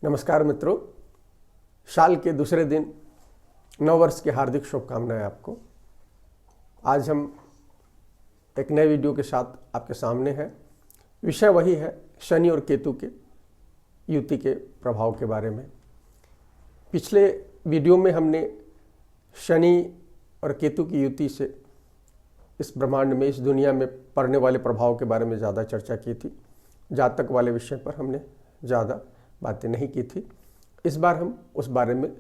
नमस्कार मित्रों, साल के दूसरे दिन नव वर्ष की हार्दिक शुभकामनाएं आपको। आज हम एक नए वीडियो के साथ आपके सामने हैं। विषय वही है शनि और केतु के युति के प्रभाव के बारे में। पिछले वीडियो में हमने शनि और केतु की युति से इस ब्रह्मांड में, इस दुनिया में पड़ने वाले प्रभाव के बारे में ज़्यादा चर्चा की थी। जातक वाले विषय पर हमने ज़्यादा बातें नहीं की थी। इस बार हम उस बारे में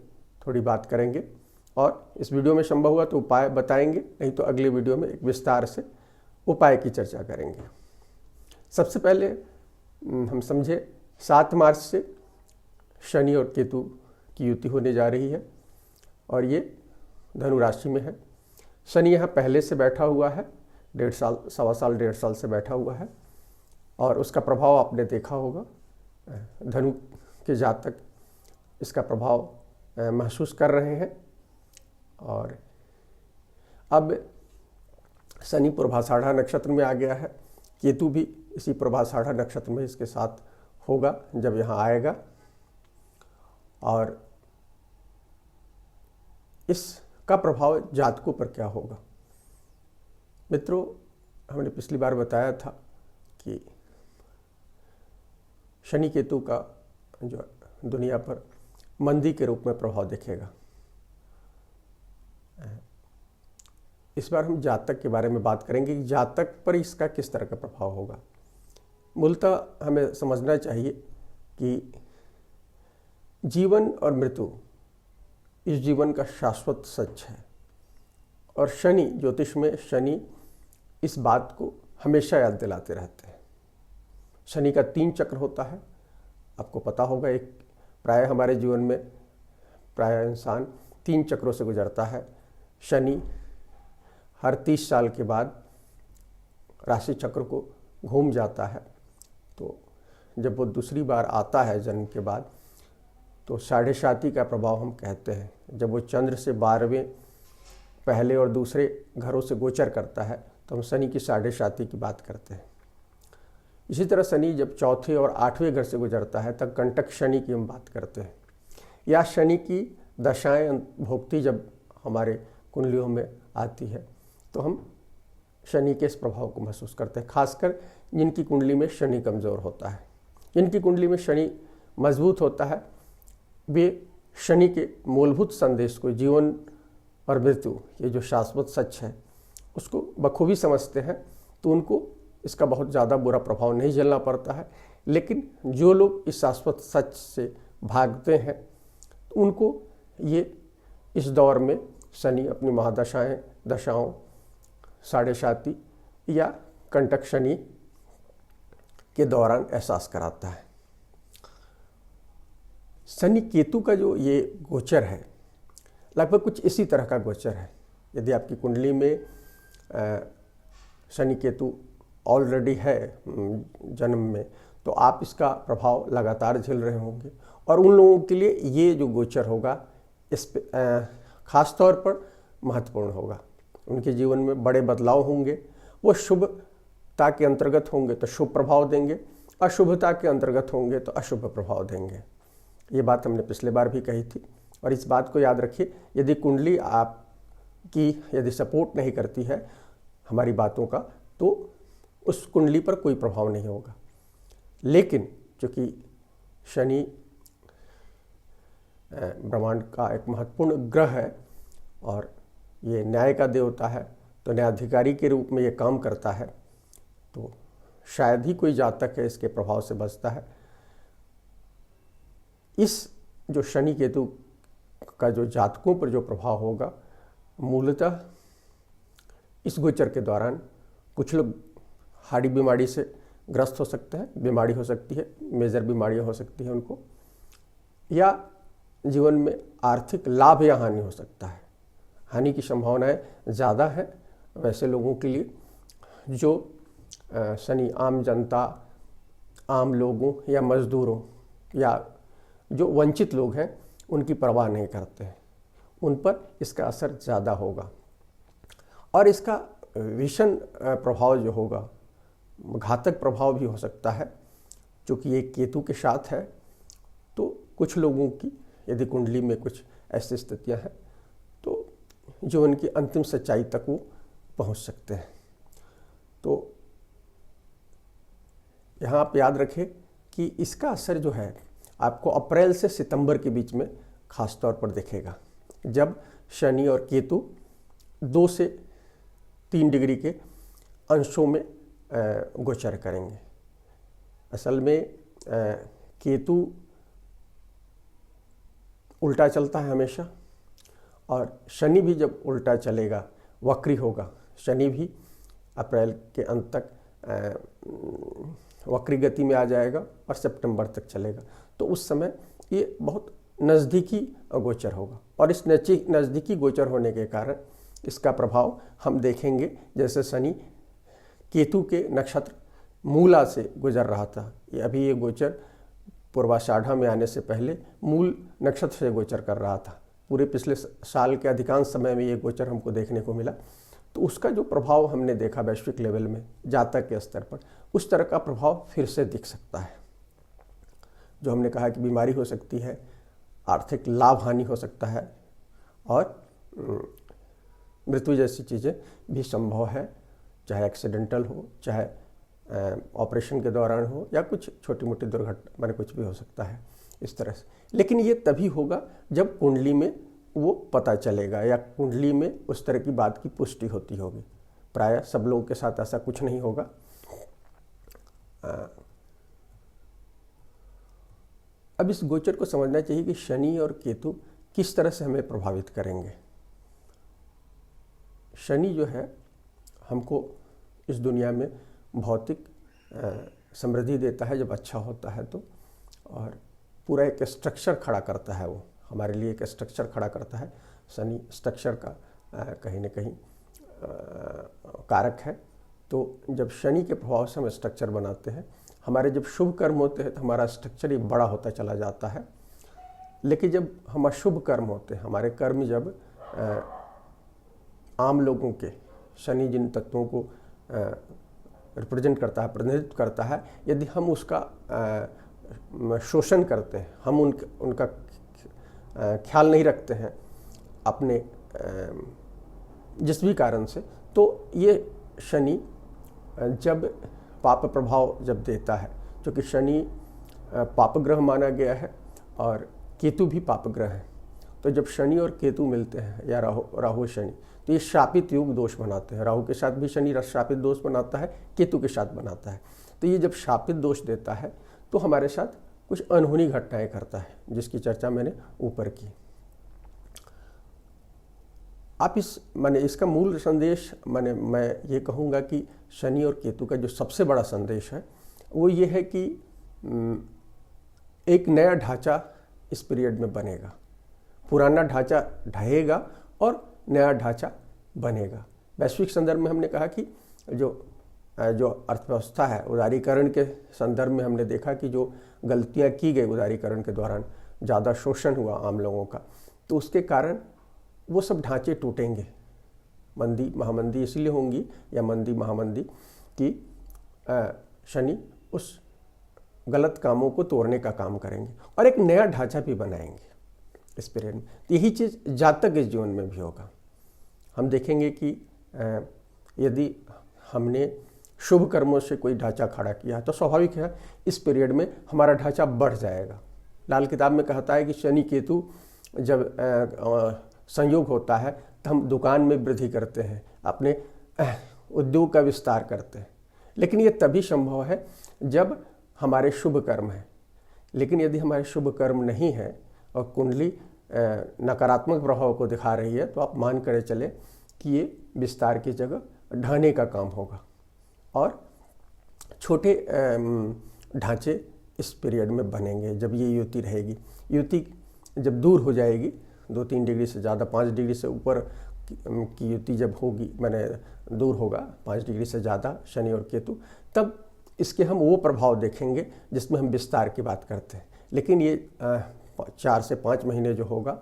थोड़ी बात करेंगे और इस वीडियो में संभव हुआ तो उपाय बताएंगे, नहीं तो अगले वीडियो में एक विस्तार से उपाय की चर्चा करेंगे। सबसे पहले हम समझे 7 मार्च से शनि और केतु की युति होने जा रही है और ये धनु राशि में है। शनि यहाँ पहले से बैठा हुआ है, 1.5 साल, सवा साल, 1.5 साल से बैठा हुआ है और उसका प्रभाव आपने देखा होगा। धनु के जातक इसका प्रभाव महसूस कर रहे हैं और अब शनि पूर्वाषाढ़ा नक्षत्र में आ गया है। केतु भी इसी पूर्वाषाढ़ा नक्षत्र में इसके साथ होगा जब यहाँ आएगा और इसका प्रभाव जातकों पर क्या होगा। मित्रों, हमने पिछली बार बताया था कि शनि केतु का जो दुनिया पर मंदी के रूप में प्रभाव दिखेगा। इस बार हम जातक के बारे में बात करेंगे कि जातक पर इसका किस तरह का प्रभाव होगा। मूलतः हमें समझना चाहिए कि जीवन और मृत्यु इस जीवन का शाश्वत सच है और शनि, ज्योतिष में शनि इस बात को हमेशा याद दिलाते रहते हैं। शनि का 3 चक्र होता है, आपको पता होगा। एक प्राय हमारे जीवन में प्राय इंसान 3 चक्रों से गुजरता है। शनि हर 30 साल के बाद राशि चक्र को घूम जाता है, तो जब वो दूसरी बार आता है जन्म के बाद तो साढ़े साती का प्रभाव हम कहते हैं। जब वो चंद्र से 12वें पहले और दूसरे घरों से गोचर करता है तो हम शनि की साढ़े साती की बात करते हैं। इसी तरह शनि जब चौथे और 8वें घर से गुजरता है तब कंटक शनि की हम बात करते हैं। या शनि की दशाएं भोक्ति जब हमारे कुंडलियों में आती है तो हम शनि के इस प्रभाव को महसूस करते हैं। खासकर जिनकी कुंडली में शनि कमज़ोर होता है, जिनकी कुंडली में शनि मजबूत होता है, वे शनि के मूलभूत संदेश को, जीवन और मृत्यु, ये जो शाश्वत सच है, उसको बखूबी समझते हैं, तो उनको इसका बहुत ज़्यादा बुरा प्रभाव नहीं झेलना पड़ता है। लेकिन जो लोग इस शाश्वत सच से भागते हैं तो उनको ये इस दौर में शनि अपनी महादशाएं, दशाओं, साढ़े साती या कंटक शनि के दौरान एहसास कराता है। शनि केतु का जो ये गोचर है लगभग कुछ इसी तरह का गोचर है। यदि आपकी कुंडली में शनि केतु ऑलरेडी है जन्म में तो आप इसका प्रभाव लगातार झेल रहे होंगे और उन लोगों के लिए ये जो गोचर होगा इस खास तौर पर महत्वपूर्ण होगा। उनके जीवन में बड़े बदलाव होंगे। वो शुभता के अंतर्गत होंगे तो शुभ प्रभाव देंगे, अशुभता के अंतर्गत होंगे तो अशुभ प्रभाव देंगे। ये बात हमने पिछले बार भी कही थी और इस बात को याद रखिए, यदि कुंडली आपकी यदि सपोर्ट नहीं करती है हमारी बातों का तो उस कुंडली पर कोई प्रभाव नहीं होगा। लेकिन चूँकि शनि ब्रह्मांड का एक महत्वपूर्ण ग्रह है और ये न्याय का देवता है, तो न्यायाधिकारी के रूप में ये काम करता है, तो शायद ही कोई जातक है इसके प्रभाव से बचता है। इस जो शनि केतु का जो जातकों पर जो प्रभाव होगा, मूलतः इस गोचर के दौरान कुछ लोग हार्डी बीमारी से ग्रस्त हो सकते हैं, बीमारी हो सकती है, मेजर बीमारियां हो सकती है उनको, या जीवन में आर्थिक लाभ या हानि हो सकता है। हानि की संभावनाएं ज़्यादा है वैसे लोगों के लिए जो शनि आम जनता, आम लोगों या मजदूरों या जो वंचित लोग हैं उनकी परवाह नहीं करते हैं, उन पर इसका असर ज़्यादा होगा। और इसका भीषण प्रभाव जो होगा, घातक प्रभाव भी हो सकता है। चूँकि ये केतु के साथ है तो कुछ लोगों की यदि कुंडली में कुछ ऐसी स्थितियां हैं तो जो उनकी अंतिम सच्चाई तक वो पहुंच सकते हैं। तो यहाँ आप याद रखें कि इसका असर जो है आपको अप्रैल से सितंबर के बीच में खास तौर पर दिखेगा, जब शनि और केतु 2 से 3 डिग्री के अंशों में गोचर करेंगे। असल में केतु उल्टा चलता है हमेशा, और शनि भी जब उल्टा चलेगा, वक्री होगा, शनि भी अप्रैल के अंत तक वक्री गति में आ जाएगा और सितंबर तक चलेगा। तो उस समय ये बहुत नज़दीकी गोचर होगा, और इस नज़दीकी गोचर होने के कारण इसका प्रभाव हम देखेंगे। जैसे शनि केतु के नक्षत्र मूला से गुजर रहा था, अभी ये गोचर पूर्वाषाढ़ा में आने से पहले मूल नक्षत्र से गोचर कर रहा था। पूरे पिछले साल के अधिकांश समय में ये गोचर हमको देखने को मिला। तो उसका जो प्रभाव हमने देखा वैश्विक लेवल में जातक के स्तर पर, उस तरह का प्रभाव फिर से दिख सकता है। जो हमने कहा कि बीमारी हो सकती है, आर्थिक लाभ हानि हो सकता है, और मृत्यु जैसी चीज़ें भी संभव है, चाहे एक्सीडेंटल हो, चाहे ऑपरेशन के दौरान हो, या कुछ छोटी मोटी दुर्घटना, माने कुछ भी हो सकता है इस तरह से। लेकिन ये तभी होगा जब कुंडली में वो पता चलेगा, या कुंडली में उस तरह की बात की पुष्टि होती होगी। प्रायः सब लोगों के साथ ऐसा कुछ नहीं होगा। अब इस गोचर को समझना चाहिए कि शनि और केतु किस तरह से हमें प्रभावित करेंगे। शनि जो है हमको इस दुनिया में भौतिक समृद्धि देता है जब अच्छा होता है तो, और पूरा एक स्ट्रक्चर खड़ा करता है, वो हमारे लिए एक स्ट्रक्चर खड़ा करता है। शनि स्ट्रक्चर का कहीं न कहीं कारक है। तो जब शनि के प्रभाव से हम स्ट्रक्चर बनाते हैं, हमारे जब शुभ कर्म होते हैं तो हमारा स्ट्रक्चर ही बड़ा होता चला जाता है। लेकिन जब हम अशुभ कर्म होते हैं, हमारे कर्म जब आम लोगों के, शनि जिन तत्वों को रिप्रेजेंट करता है, प्रतिनिधित्व करता है, यदि हम उसका शोषण करते हैं, हम उनका ख्याल नहीं रखते हैं अपने जिस भी कारण से, तो ये शनि जब पाप प्रभाव जब देता है, क्योंकि शनि पाप ग्रह माना गया है और केतु भी पाप ग्रह है, तो जब शनि और केतु मिलते हैं, या राहु शनि, तो ये शापित युग दोष बनाते हैं। राहु के साथ भी शनि शापित दोष बनाता है, केतु के साथ बनाता है। तो ये जब शापित दोष देता है तो हमारे साथ कुछ अनहोनी घटनाएं करता है, जिसकी चर्चा मैंने ऊपर की। आप इसका मूल संदेश मैं ये कहूँगा कि शनि और केतु का जो सबसे बड़ा संदेश है वो ये है कि एक नया ढांचा इस पीरियड में बनेगा। पुराना ढांचा ढहेगा और नया ढांचा बनेगा। वैश्विक संदर्भ में हमने कहा कि जो अर्थव्यवस्था है, उदारीकरण के संदर्भ में हमने देखा कि जो गलतियां की गई उदारीकरण के दौरान, ज़्यादा शोषण हुआ आम लोगों का, तो उसके कारण वो सब ढांचे टूटेंगे। मंदी महामंदी इसलिए होंगी, या मंदी महामंदी कि शनि उस गलत कामों को तोड़ने का काम करेंगे और एक नया ढांचा भी बनाएंगे इस पीरियड में। यही चीज़ जातक के जीवन में भी होगा। हम देखेंगे कि यदि हमने शुभ कर्मों से कोई ढांचा खड़ा किया तो स्वाभाविक है इस पीरियड में हमारा ढांचा बढ़ जाएगा। लाल किताब में कहता है कि शनि केतु जब संयोग होता है तो हम दुकान में वृद्धि करते हैं, अपने उद्योग का विस्तार करते हैं, लेकिन ये तभी संभव है जब हमारे शुभ कर्म हैं। लेकिन यदि हमारे शुभ कर्म नहीं है और कुंडली नकारात्मक प्रभाव को दिखा रही है, तो आप मान कर चले कि ये विस्तार की जगह ढाने का काम होगा, और छोटे ढांचे इस पीरियड में बनेंगे जब ये युति रहेगी। युति जब दूर हो जाएगी, 2-3 डिग्री से ज़्यादा, 5 डिग्री से ऊपर की युति जब होगी, मैंने दूर होगा 5 डिग्री से ज़्यादा शनि और केतु, तब इसके हम वो प्रभाव देखेंगे जिसमें हम विस्तार की बात करते हैं। लेकिन ये 4 से 5 महीने जो होगा,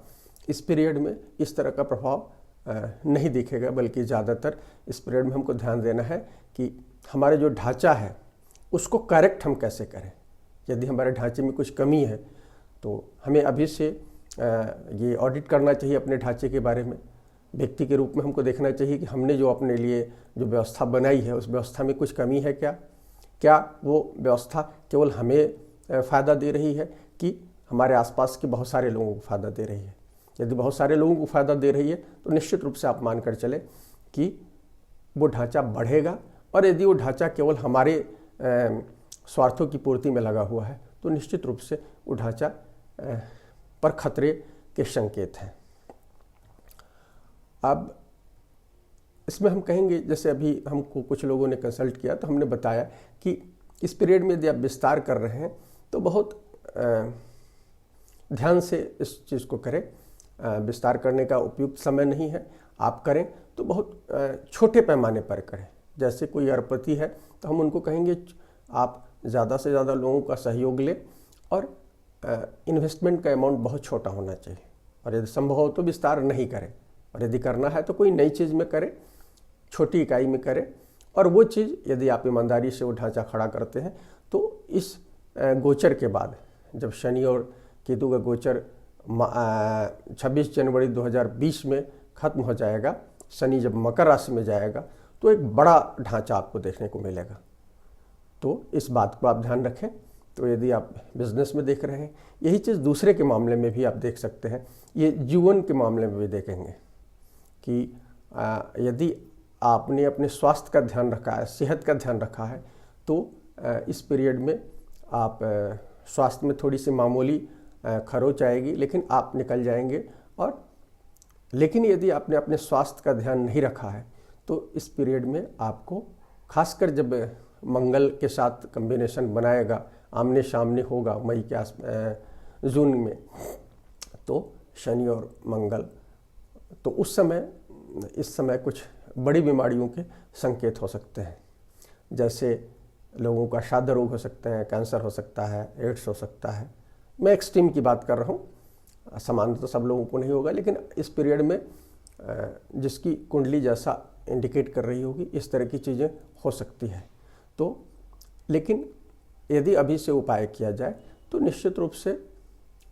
इस पीरियड में इस तरह का प्रभाव नहीं दिखेगा, बल्कि ज़्यादातर इस पीरियड में हमको ध्यान देना है कि हमारे जो ढांचा है उसको करेक्ट हम कैसे करें। यदि हमारे ढांचे में कुछ कमी है तो हमें अभी से ये ऑडिट करना चाहिए अपने ढांचे के बारे में। व्यक्ति के रूप में हमको देखना चाहिए कि हमने जो अपने लिए जो व्यवस्था बनाई है उस व्यवस्था में कुछ कमी है क्या वो व्यवस्था केवल हमें फ़ायदा दे रही है कि हमारे आसपास के बहुत सारे लोगों को फ़ायदा दे रही है। यदि बहुत सारे लोगों को फ़ायदा दे रही है तो निश्चित रूप से आप मानकर चले कि वो ढांचा बढ़ेगा, और यदि वो ढांचा केवल हमारे स्वार्थों की पूर्ति में लगा हुआ है तो निश्चित रूप से वो ढांचा पर खतरे के संकेत हैं। अब इसमें हम कहेंगे, जैसे अभी हमको कुछ लोगों ने कंसल्ट किया तो हमने बताया कि इस पीरियड में यदि आप विस्तार कर रहे हैं तो बहुत ध्यान से इस चीज़ को करें। विस्तार करने का उपयुक्त समय नहीं है, आप करें तो बहुत छोटे पैमाने पर करें। जैसे कोई अरबपति है तो हम उनको कहेंगे आप ज़्यादा से ज़्यादा लोगों का सहयोग लें, और इन्वेस्टमेंट का अमाउंट बहुत छोटा होना चाहिए, और यदि संभव हो तो विस्तार नहीं करें, और यदि करना है तो कोई नई चीज़ में करें, छोटी इकाई में करें। और वो चीज़ यदि आप ईमानदारी से वो ढांचा खड़ा करते हैं तो इस गोचर के बाद, जब शनि और केतु का गोचर 26 जनवरी 2020 में खत्म हो जाएगा, शनि जब मकर राशि में जाएगा तो एक बड़ा ढांचा आपको देखने को मिलेगा। तो इस बात को आप ध्यान रखें। तो यदि आप बिजनेस में देख रहे हैं, यही चीज़ दूसरे के मामले में भी आप देख सकते हैं, ये जीवन के मामले में भी देखेंगे कि यदि आपने अपने स्वास्थ्य का ध्यान रखा है, सेहत का ध्यान रखा है, तो इस पीरियड में आप स्वास्थ्य में थोड़ी सी मामूली खरोच आएगी, लेकिन आप निकल जाएंगे। और लेकिन यदि आपने अपने स्वास्थ्य का ध्यान नहीं रखा है तो इस पीरियड में आपको, खासकर जब मंगल के साथ कॉम्बिनेशन बनाएगा, आमने सामने होगा मई के जून में, तो शनि और मंगल, तो उस समय, इस समय कुछ बड़ी बीमारियों के संकेत हो सकते हैं। जैसे लोगों का श्वास रोग हो सकते हैं, कैंसर हो सकता है, एड्स हो सकता है। मैं एक्सट्रीम की बात कर रहा हूँ, सामान्य तो सब लोगों को नहीं होगा, लेकिन इस पीरियड में जिसकी कुंडली जैसा इंडिकेट कर रही होगी इस तरह की चीज़ें हो सकती हैं। तो लेकिन यदि अभी से उपाय किया जाए तो निश्चित रूप से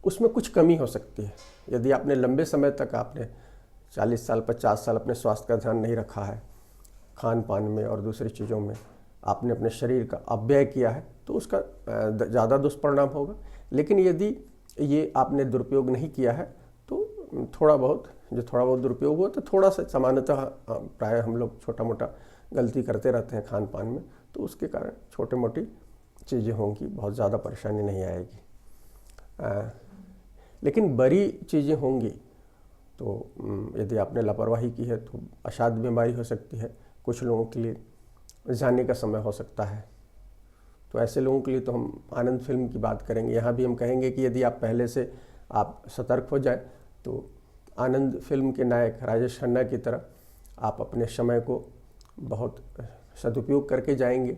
उसमें कुछ कमी हो सकती है। यदि आपने लंबे समय तक, आपने 40 साल 50 साल अपने स्वास्थ्य का ध्यान नहीं रखा है, खान पान में और दूसरी चीज़ों में आपने अपने शरीर का अपव्यय किया है, तो उसका ज़्यादा दुष्परिणाम होगा। लेकिन यदि ये आपने दुरुपयोग नहीं किया है तो थोड़ा बहुत दुरुपयोग हुआ तो थोड़ा सा, सामान्यतः प्राय हम लोग छोटा मोटा गलती करते रहते हैं खान पान में, तो उसके कारण छोटे मोटी चीज़ें होंगी, बहुत ज़्यादा परेशानी नहीं आएगी। लेकिन बड़ी चीज़ें होंगी तो यदि आपने लापरवाही की है तो असाध्य बीमारी हो सकती है, कुछ लोगों के लिए जाने का समय हो सकता है। तो ऐसे लोगों के लिए तो हम आनंद फिल्म की बात करेंगे। यहाँ भी हम कहेंगे कि यदि आप पहले से आप सतर्क हो जाए तो आनंद फिल्म के नायक राजेश खन्ना की तरह आप अपने समय को बहुत सदुपयोग करके जाएंगे,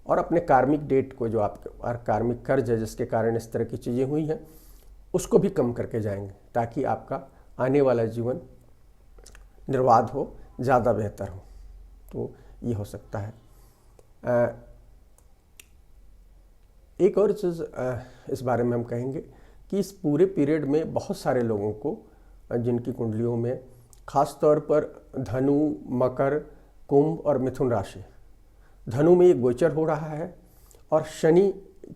और अपने कार्मिक डेट को, जो आपके कार्मिक कर्ज है जिसके कारण इस तरह की चीज़ें हुई हैं, उसको भी कम करके जाएंगे, ताकि आपका आने वाला जीवन निर्बाध हो, ज़्यादा बेहतर हो। तो ये हो सकता है। एक और चीज़ इस बारे में हम कहेंगे कि इस पूरे पीरियड में बहुत सारे लोगों को, जिनकी कुंडलियों में खास तौर पर धनु, मकर, कुंभ और मिथुन राशि, धनु में ये गोचर हो रहा है और शनि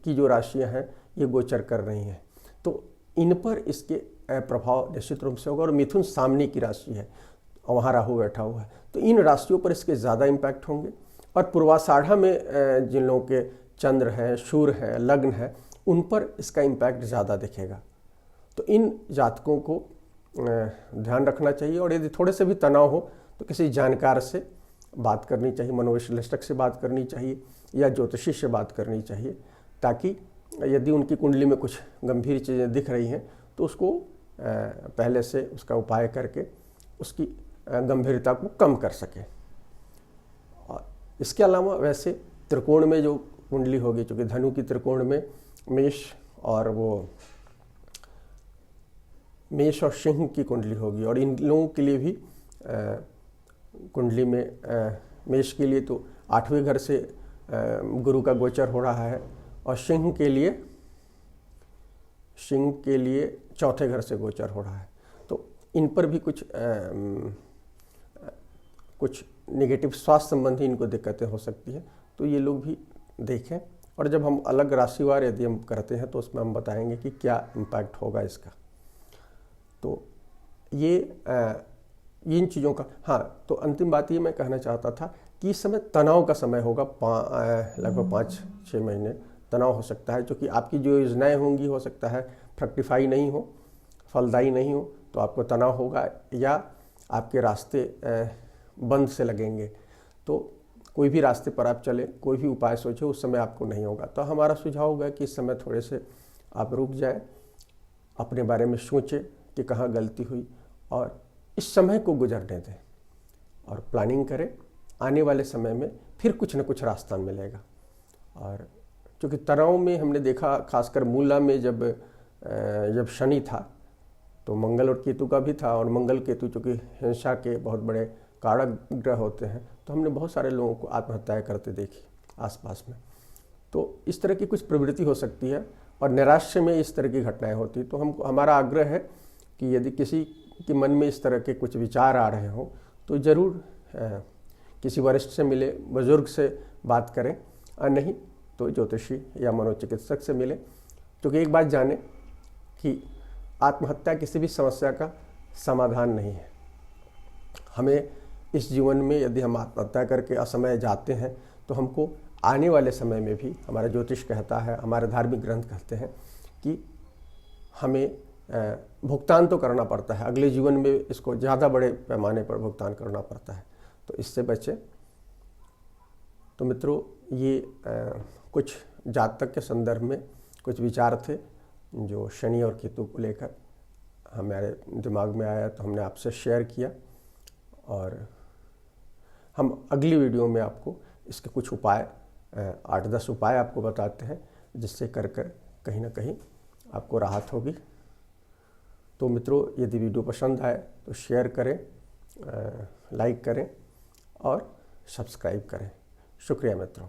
की जो राशियां हैं ये गोचर कर रही हैं, तो इन पर इसके प्रभाव निश्चित रूप से होगा। और मिथुन सामने की राशि है, वहाँ राहु बैठा हुआ है, तो इन राशियों पर इसके ज़्यादा इम्पैक्ट होंगे। और पूर्वाषाढ़ा में जिन लोगों के चंद्र हैं, सूर्य हैं, लग्न है, उन पर इसका इम्पैक्ट ज़्यादा दिखेगा। तो इन जातकों को ध्यान रखना चाहिए, और यदि थोड़े से भी तनाव हो तो किसी जानकार से बात करनी चाहिए, मनोविश्लेषक से बात करनी चाहिए या ज्योतिषी से बात करनी चाहिए, ताकि यदि उनकी कुंडली में कुछ गंभीर चीज़ें दिख रही हैं तो उसको पहले से उसका उपाय करके उसकी गंभीरता को कम कर सके। और इसके अलावा वैसे त्रिकोण में जो कुंडली होगी, चूँकि धनु की त्रिकोण में मेष और सिंह की कुंडली होगी, और इन लोगों के लिए भी कुंडली में मेष के लिए तो 8वें घर से गुरु का गोचर हो रहा है, और सिंह के लिए सिंह के लिए चौथे घर से गोचर हो रहा है, तो इन पर भी कुछ नेगेटिव स्वास्थ्य संबंधी इनको दिक्कतें हो सकती है, तो ये लोग भी देखें। और जब हम अलग राशिवार यदि हम करते हैं तो उसमें हम बताएंगे कि क्या इम्पैक्ट होगा इसका। तो ये इन चीज़ों का, हाँ, तो अंतिम बात ये मैं कहना चाहता था कि इस समय तनाव का समय होगा, लगभग 5-6 महीने तनाव हो सकता है, क्योंकि आपकी जो योजनाएं होंगी हो सकता है फ्रक्टिफाई नहीं हो, फलदायी नहीं हो, तो आपको तनाव होगा या आपके रास्ते बंद से लगेंगे। तो कोई भी रास्ते पर आप चले, कोई भी उपाय सोचे, उस समय आपको नहीं होगा। तो हमारा सुझाव होगा कि इस समय थोड़े से आप रुक जाए, अपने बारे में सोचें कि कहाँ गलती हुई और इस समय को गुजरने दें और प्लानिंग करें। आने वाले समय में फिर कुछ न कुछ रास्ता मिलेगा। और क्योंकि तनाव में हमने देखा, खासकर मूला में जब शनि था तो मंगल और केतु का भी था, और मंगल केतु चूँकि हिंसा के बहुत बड़े कारक ग्रह होते हैं, तो हमने बहुत सारे लोगों को आत्महत्याएं करते देखी आसपास में। तो इस तरह की कुछ प्रवृत्ति हो सकती है और निराश्य में इस तरह की घटनाएं होती। तो हमारा आग्रह है कि यदि किसी के मन में इस तरह के कुछ विचार आ रहे हों तो ज़रूर किसी वरिष्ठ से मिले, बुजुर्ग से बात करें, और नहीं तो ज्योतिषी या मनोचिकित्सक से मिले। क्योंकि एक बात जाने कि आत्महत्या किसी भी समस्या का समाधान नहीं है। हमें इस जीवन में यदि हम आत्महत्या करके असमय जाते हैं तो हमको आने वाले समय में भी, हमारा ज्योतिष कहता है, हमारे धार्मिक ग्रंथ कहते हैं कि हमें भुगतान तो करना पड़ता है, अगले जीवन में इसको ज़्यादा बड़े पैमाने पर भुगतान करना पड़ता है। तो इससे बचें। तो मित्रों, ये कुछ जातक के संदर्भ में कुछ विचार थे जो शनि और केतु को लेकर हमारे दिमाग में आया, तो हमने आपसे शेयर किया। और हम अगली वीडियो में आपको इसके कुछ उपाय, 8-10 उपाय आपको बताते हैं, जिससे कर कहीं ना कहीं आपको राहत होगी। तो मित्रों, यदि वीडियो पसंद आए तो शेयर करें, लाइक करें और सब्सक्राइब करें। शुक्रिया मित्रों।